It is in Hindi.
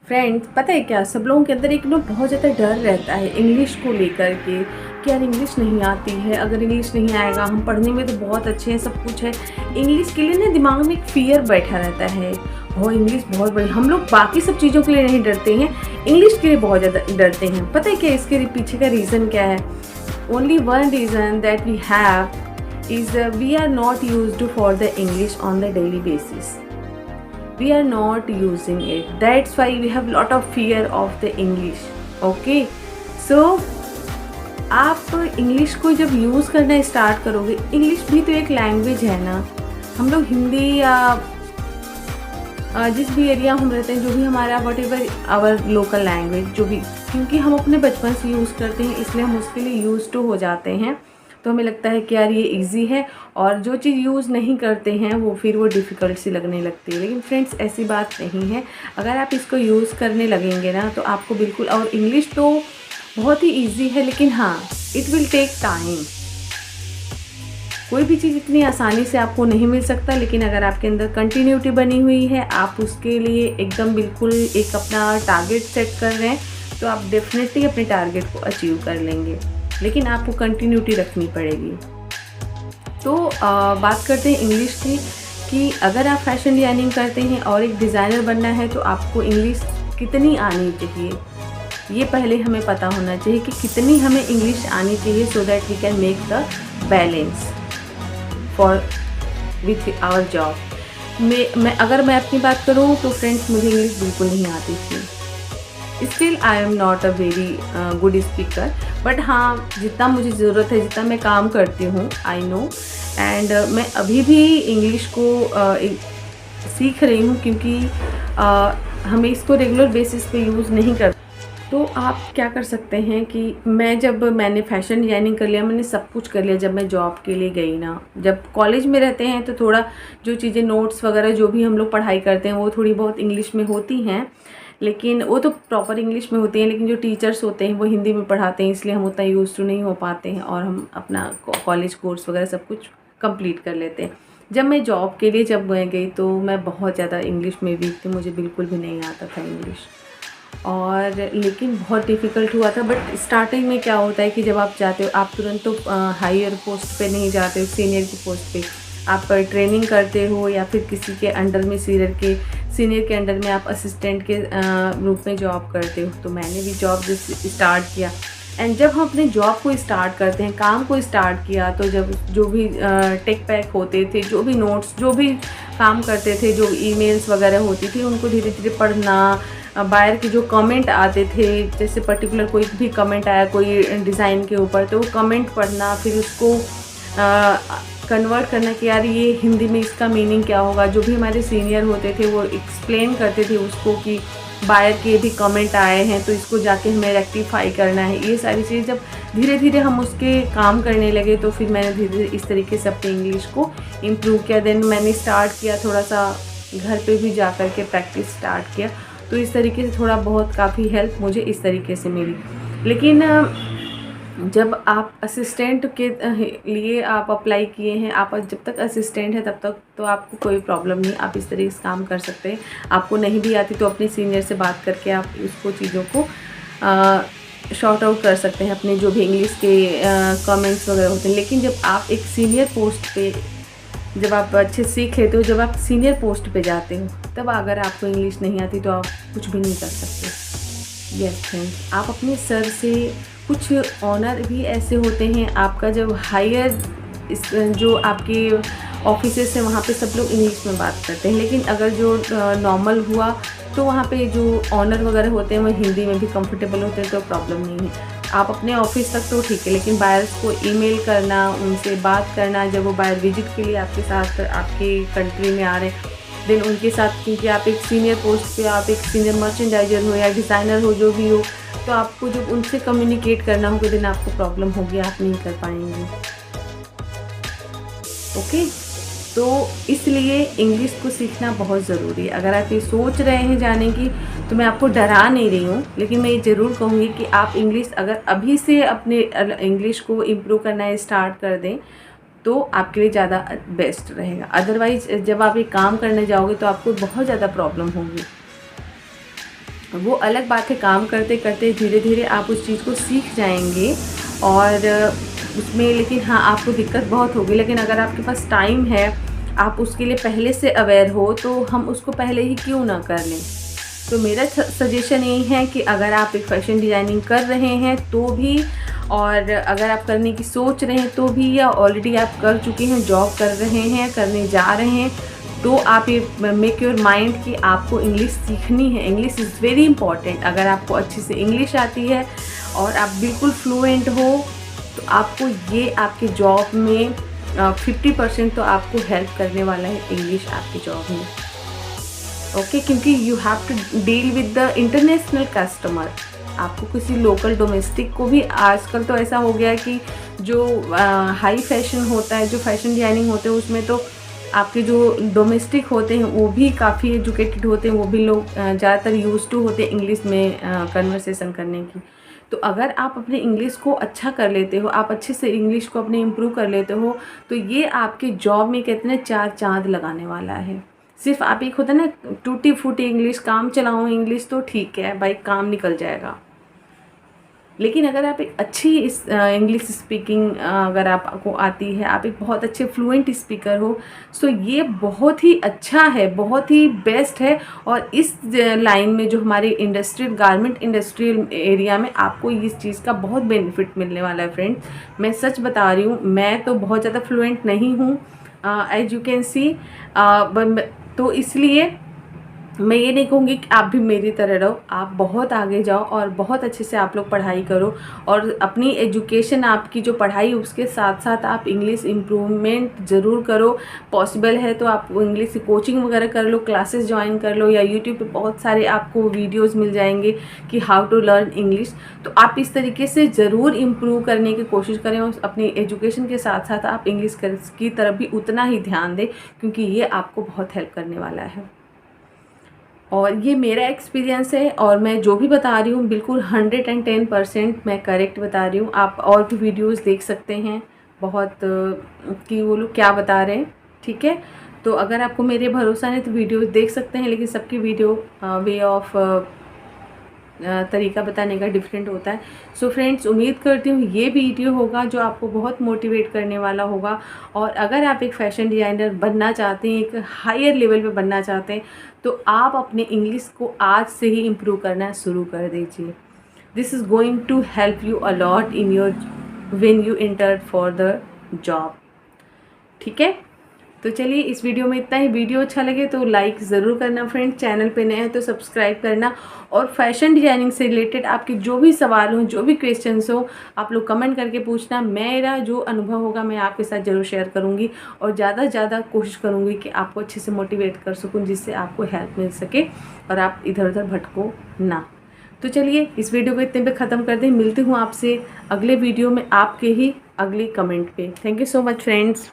फ्रेंड्स, पता है क्या, सब लोगों के अंदर एक ना बहुत ज़्यादा डर रहता है इंग्लिश को लेकर के कि यार इंग्लिश नहीं आती है, अगर इंग्लिश नहीं आएगा, हम पढ़ने में तो बहुत अच्छे हैं, सब कुछ है। इंग्लिश के लिए ना दिमाग में एक फ़ियर बैठा रहता है। हो इंग्लिश बहुत बड़ी, हम लोग बाकी सब चीज़ों के लिए नहीं डरते हैं, इंग्लिश के लिए बहुत ज़्यादा डरते हैं। पता है क्या इसके पीछे का रीज़न क्या है? Only one reason that we have is we are not used for the English on the daily basis. We are not using it. That's why we have lot of fear of the English. Okay, so आप इंग्लिश को जब यूज़ करना स्टार्ट करोगे, इंग्लिश भी तो एक लैंग्वेज है ना। हम लोग हिंदी या जिस भी एरिया हम रहते हैं, जो भी हमारा whatever our local language, जो भी, क्योंकि हम अपने बचपन से यूज़ करते हैं इसलिए हम उसके लिए यूज़ टू हो जाते हैं, तो हमें लगता है कि यार ये इजी है। और जो चीज़ यूज़ नहीं करते हैं वो फिर वो डिफ़िकल्ट सी लगने लगती है। लेकिन फ्रेंड्स, ऐसी बात नहीं है। अगर आप इसको यूज़ करने लगेंगे ना तो आपको बिल्कुल, और इंग्लिश तो बहुत ही इजी है, लेकिन हाँ, इट विल टेक टाइम। कोई भी चीज़ इतनी आसानी से आपको नहीं मिल सकता, लेकिन अगर आपके अंदर कंटिन्यूटी बनी हुई है, आप उसके लिए एकदम बिल्कुल एक अपना टारगेट सेट कर रहे हैं, तो आप डेफिनेटली अपने टारगेट को अचीव कर लेंगे। लेकिन आपको कंटिन्यूटी रखनी पड़ेगी। तो बात करते हैं इंग्लिश की, कि अगर आप फैशन डिज़ाइनिंग करते हैं और एक डिज़ाइनर बनना है तो आपको इंग्लिश कितनी आनी चाहिए, ये पहले हमें पता होना चाहिए कि कितनी हमें इंग्लिश आनी चाहिए, so that we can make the balance for with our job. अगर मैं अपनी बात करूँ तो फ्रेंड्स, मुझे इंग्लिश बिल्कुल नहीं आती थी। Still I am not a very good speaker, but हाँ, जितना मुझे ज़रूरत है, जितना मैं काम करती हूँ, आई नो। एंड मैं अभी भी इंग्लिश को सीख रही हूँ, क्योंकि हमें इसको रेगुलर बेसिस पे यूज़ नहीं कर। तो आप क्या कर सकते हैं कि मैंने फ़ैशन डिज़ाइनिंग कर लिया, मैंने सब कुछ कर लिया। जब मैं जॉब के लिए गई ना, जब कॉलेज में रहते हैं तो थोड़ा जो चीज़ें, नोट्स वगैरह जो भी हम लोग पढ़ाई करते हैं वो थोड़ी बहुत इंग्लिश में होती हैं, लेकिन वो तो प्रॉपर इंग्लिश में होती हैं। लेकिन जो टीचर्स होते हैं वो हिंदी में पढ़ाते हैं, इसलिए हम उतना यूज़ टू नहीं हो पाते हैं, और हम अपना कॉलेज कोर्स वगैरह सब कुछ कंप्लीट कर लेते हैं। जब मैं जॉब के लिए मैं गई तो मैं बहुत ज़्यादा इंग्लिश में वीक थी, मुझे बिल्कुल भी नहीं आता था इंग्लिश, और लेकिन बहुत डिफ़िकल्ट हुआ था। बट स्टार्टिंग में क्या होता है कि जब आप जाते हो, आप तुरंत तो हायर पोस्ट पे नहीं जाते हो, सीनियर की पोस्ट पे आप ट्रेनिंग करते हो, या फिर किसी के अंडर में, सीनियर के अंडर में आप असिस्टेंट के रूप में जॉब करते हो। तो मैंने भी जॉब स्टार्ट किया, एंड जब हम अपने जॉब को स्टार्ट करते हैं, काम को स्टार्ट किया, तो जब जो भी टेक पैक होते थे, जो भी नोट्स, जो भी काम करते थे, जो ईमेल्स वगैरह होती थी, उनको धीरे धीरे पढ़ना, बाहर के जो कमेंट आते थे, जैसे पर्टिकुलर कोई भी कमेंट आया कोई डिज़ाइन के ऊपर, तो वो कमेंट पढ़ना, फिर उसको कन्वर्ट करना कि यार ये हिंदी में इसका मीनिंग क्या होगा। जो भी हमारे सीनियर होते थे वो एक्सप्लेन करते थे उसको कि बाहर के भी कमेंट आए हैं तो इसको जाके हमें रेक्टिफाई करना है। ये सारी चीज़ जब धीरे धीरे हम उसके काम करने लगे, तो फिर मैंने धीरे धीरे इस तरीके से अपनी इंग्लिश को इम्प्रूव किया। देन मैंने स्टार्ट किया थोड़ा सा घर पे भी जा कर के प्रैक्टिस स्टार्ट किया, तो इस तरीके से थोड़ा बहुत काफ़ी हेल्प मुझे इस तरीके से मिली। लेकिन जब आप असिस्टेंट के लिए आप अप्लाई किए हैं, आप जब तक असिस्टेंट है तब तक तो आपको कोई प्रॉब्लम नहीं, आप इस तरीके से काम कर सकते हैं। आपको नहीं भी आती तो अपने सीनियर से बात करके आप उसको चीज़ों को शॉर्ट आउट कर सकते हैं, अपने जो भी इंग्लिश के कमेंट्स वगैरह होते हैं। लेकिन जब आप एक सीनियर पोस्ट पे, जब आप अच्छे सीख लेते हो, जब आप सीनियर पोस्ट पे जाते हो, तब अगर आपको इंग्लिश नहीं आती तो आप कुछ भी नहीं कर सकते। यस फ्रेंड्स, आप अपने सर से, कुछ ऑनर भी ऐसे होते हैं, आपका जब हायर जो आपके ऑफिसेस हैं वहाँ पे सब लोग इंग्लिश में बात करते हैं, लेकिन अगर जो नॉर्मल हुआ तो वहाँ पे जो ऑनर वगैरह होते हैं वो हिंदी में भी कंफर्टेबल होते हैं, तो प्रॉब्लम नहीं है। आप अपने ऑफिस तक तो ठीक है, लेकिन बायर्स को ईमेल करना, उनसे बात करना, जब वो बायर विजिट के लिए आपके साथ आपके कंट्री में आ रहे हैं, देन उनके साथ, क्योंकि आप एक सीनियर पोस्ट पे, आप एक सीनियर मर्चेंडाइजर हो या डिज़ाइनर हो, जो भी हो, तो आपको जब उनसे कम्युनिकेट करना होगा, देन आपको प्रॉब्लम होगी, आप नहीं कर पाएंगे। ओके, तो इसलिए इंग्लिश को सीखना बहुत ज़रूरी है। अगर आप ये सोच रहे हैं जाने की, तो मैं आपको डरा नहीं रही हूँ, लेकिन मैं ये ज़रूर कहूँगी कि आप इंग्लिश अगर अभी से अपने इंग्लिश को इम्प्रूव करना स्टार्ट कर दें तो आपके लिए ज़्यादा बेस्ट रहेगा। अदरवाइज़ जब आप ये काम करने जाओगे तो आपको बहुत ज़्यादा प्रॉब्लम होगी। वो अलग बात है, काम करते करते धीरे धीरे आप उस चीज़ को सीख जाएंगे और उसमें, लेकिन हाँ आपको दिक्कत बहुत होगी, लेकिन अगर आपके पास टाइम है, आप उसके लिए पहले से अवेयर हो, तो हम उसको पहले ही क्यों ना कर लें। तो मेरा सजेशन यही है कि अगर आप एक फ़ैशन डिज़ाइनिंग कर रहे हैं तो भी, और अगर आप करने की सोच रहे हैं तो भी, या ऑलरेडी आप कर चुके हैं, जॉब कर रहे हैं, करने जा रहे हैं, तो आप ये मेक योर माइंड कि आपको इंग्लिश सीखनी है। English is very important. अगर आपको अच्छी से इंग्लिश आती है और आप बिल्कुल फ्लुएंट हो, तो आपको ये आपके जॉब में 50% तो आपको हेल्प करने वाला है इंग्लिश आपकी जॉब में। ओके, क्योंकि you have to deal with the international customer. आपको किसी लोकल डोमेस्टिक को भी, आजकल तो ऐसा हो गया है कि जो हाई फैशन होता है, जो फैशन डिज़ाइनिंग होते हैं, उसमें तो आपके जो डोमेस्टिक होते हैं वो भी काफ़ी एजुकेटेड होते हैं, वो भी लोग ज़्यादातर यूज़ टू होते हैं इंग्लिश में कन्वर्सेशन करने की। तो अगर आप अपने इंग्लिश को अच्छा कर लेते हो, आप अच्छे से इंग्लिश को अपने इम्प्रूव कर लेते हो, तो ये आपके जॉब में कहते हैं 4 चाँद लगाने वाला है। सिर्फ आप, एक होता है ना टूटी फूटी इंग्लिश, काम चलाओ इंग्लिश, तो ठीक है भाई, काम निकल जाएगा। लेकिन अगर आप एक अच्छी इस इंग्लिश स्पीकिंग अगर आपको आती है, आप एक बहुत अच्छे फ्लुएंट स्पीकर हो, सो ये बहुत ही अच्छा है, बहुत ही बेस्ट है। और इस लाइन में जो हमारे इंडस्ट्रियल, गारमेंट इंडस्ट्रियल एरिया में आपको इस चीज़ का बहुत बेनिफिट मिलने वाला है फ्रेंड। मैं सच बता रही हूँ, मैं तो बहुत ज़्यादा फ्लुएंट नहीं हूँ, एज यू कैन सी, तो इसलिए मैं ये नहीं कहूँगी कि आप भी मेरी तरह रहो, आप बहुत आगे जाओ और बहुत अच्छे से आप लोग पढ़ाई करो, और अपनी एजुकेशन, आपकी जो पढ़ाई, उसके साथ साथ आप इंग्लिश इम्प्रूवमेंट ज़रूर करो। पॉसिबल है तो आप इंग्लिश की कोचिंग वगैरह कर लो, क्लासेस ज्वाइन कर लो, या यूट्यूब पे बहुत सारे आपको वीडियोज़ मिल जाएंगे कि हाउ टू लर्न इंग्लिश। तो आप इस तरीके से ज़रूर इम्प्रूव करने की कोशिश करें, और अपनी एजुकेशन के साथ साथ आप इंग्लिश की तरफ भी उतना ही ध्यान दें, क्योंकि ये आपको बहुत हेल्प करने वाला है। और ये मेरा एक्सपीरियंस है, और मैं जो भी बता रही हूँ बिल्कुल 110% मैं करेक्ट बता रही हूँ। आप और भी वीडियोस देख सकते हैं बहुत कि वो लोग क्या बता रहे हैं, ठीक है। तो अगर आपको मेरे भरोसा नहीं तो वीडियोस देख सकते हैं, लेकिन सबकी वीडियो वे ऑफ तरीका बताने का डिफरेंट होता है। सो फ्रेंड्स, उम्मीद करती हूँ ये वीडियो होगा जो आपको बहुत मोटिवेट करने वाला होगा। और अगर आप एक फ़ैशन डिज़ाइनर बनना चाहते हैं, एक हायर लेवल पे बनना चाहते हैं, तो आप अपने इंग्लिश को आज से ही इम्प्रूव करना शुरू कर दीजिए। This is going to help you a lot in your when you enter for the job, ठीक है। तो चलिए, इस वीडियो में इतना ही। वीडियो अच्छा लगे तो लाइक ज़रूर करना फ्रेंड, चैनल पे नए हैं तो सब्सक्राइब करना, और फैशन डिज़ाइनिंग से रिलेटेड आपके जो भी सवाल हो, जो भी क्वेश्चंस हो, आप लोग कमेंट करके पूछना। मेरा जो अनुभव होगा मैं आपके साथ ज़रूर शेयर करूँगी, और ज़्यादा से ज़्यादा कोशिश करूँगी कि आपको अच्छे से मोटिवेट कर सकूँ, जिससे आपको हेल्प मिल सके और आप इधर उधर भटको ना। तो चलिए, इस वीडियो को इतने पे ख़त्म कर दें। मिलती हूँ आपसे अगले वीडियो में, आपके ही अगले कमेंट पे। Thank you so much friends.